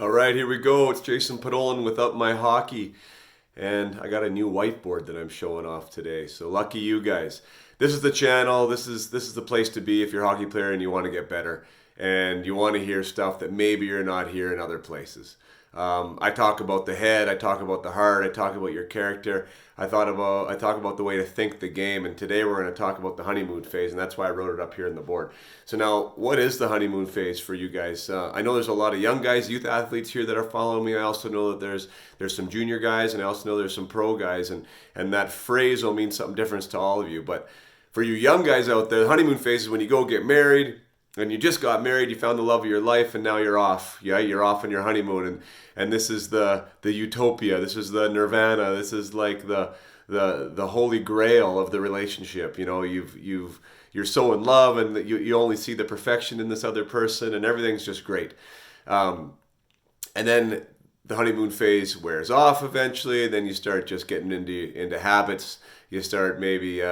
All right, here we go. It's Jason Podollan with Up My Hockey. And I got a new whiteboard that I'm showing off today. So lucky you guys. This is the channel. This is the place to be if you're a hockey player and you want to get better. And you want to hear stuff that maybe you're not hearing other places. I talk about the head, I talk about the heart, I talk about your character, I talk about the way to think the game, and today we're going to talk about the honeymoon phase, and that's why I wrote it up here on the board. So now, what is the honeymoon phase for you guys? I know there's a lot of young guys, youth athletes here that are following me. I also know that there's some junior guys, and I also know there's some pro guys, and that phrase will mean something different to all of you. But for you young guys out there, the honeymoon phase is when you go get married, and you just got married, you found the love of your life, and now you're off. Yeah, you're off on your honeymoon, and this is the utopia. This is the nirvana. This is like the holy grail of the relationship. You know, you're so in love, and you only see the perfection in this other person, and everything's just great. And then the honeymoon phase wears off eventually. Then you start just getting into habits. You start maybe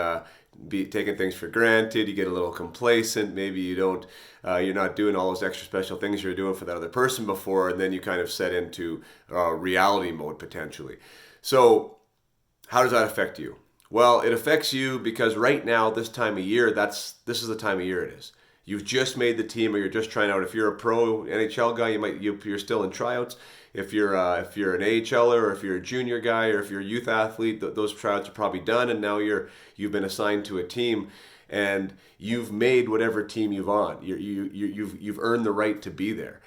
taking things for granted. You get a little complacent. Maybe you're not doing all those extra special things you were doing for that other person before, and then you kind of set into reality mode potentially. So how does that affect you? Well, it affects you because right now, this time of year, this is the time of year it is. You've just made the team, or you're just trying out. If you're a pro NHL guy, you're still in tryouts. If you're an AHLer, or if you're a junior guy, or if you're a youth athlete, those tryouts are probably done, and now you've been assigned to a team, and you've made whatever team you've on. You've earned the right to be there.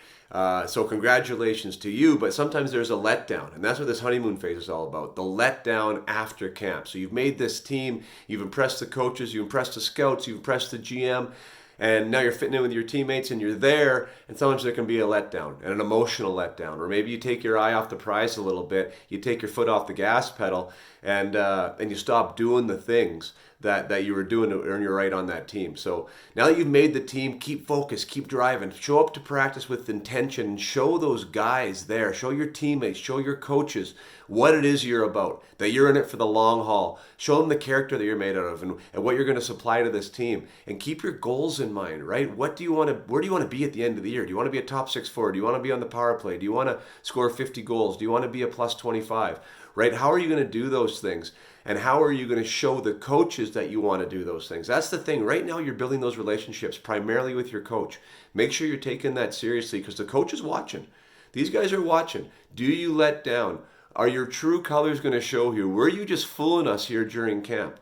So congratulations to you, but sometimes there's a letdown, and that's what this honeymoon phase is all about, the letdown after camp. So you've made this team, you've impressed the coaches, you've impressed the scouts, you've impressed the GM, and now you're fitting in with your teammates and you're there, and sometimes there can be a letdown, and an emotional letdown, or maybe you take your eye off the prize a little bit, you take your foot off the gas pedal, and you stop doing the things that you were doing to earn your right on that team. So now that you've made the team, keep focused, keep driving, show up to practice with intention, and show those guys there, show your teammates, show your coaches what it is you're about, that you're in it for the long haul. Show them the character that you're made out of, and what you're going to supply to this team, and keep your goals in mind, right? Where do you want to be at the end of the year? Do you want to be a top 6 forward? Do you want to be on the power play? Do you want to score 50 goals? Do you want to be a plus 25? Right? How are you going to do those things? And how are you going to show the coaches that you want to do those things? That's the thing. Right now, you're building those relationships primarily with your coach. Make sure you're taking that seriously, because the coach is watching. These guys are watching. Do you let down? Are your true colors going to show here? Were you just fooling us here during camp?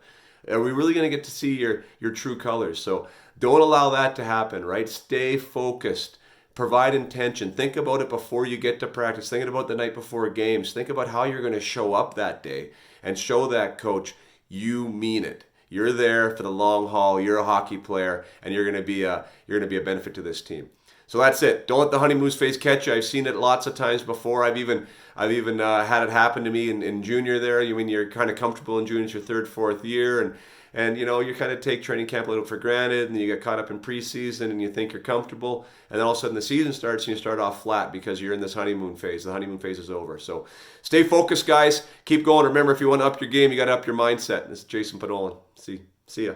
Are we really going to get to see your true colors? So don't allow that to happen, right? Stay focused. Provide intention. Think about it before you get to practice. Think about the night before games. Think about how you're going to show up that day, and show that coach you mean it. You're there for the long haul. You're a hockey player, and you're going to be a benefit to this team. So that's it. Don't let the honeymoon phase catch you. I've seen it lots of times before. I've even had it happen to me in junior there. You're kind of comfortable in junior, it's your third, fourth year, and you kind of take training camp a little for granted, and you get caught up in preseason, and you think you're comfortable, and then all of a sudden the season starts and you start off flat because you're in this honeymoon phase. The honeymoon phase is over. So stay focused, guys. Keep going. Remember, if you want to up your game, you got to up your mindset. This is Jason Podollan. See ya.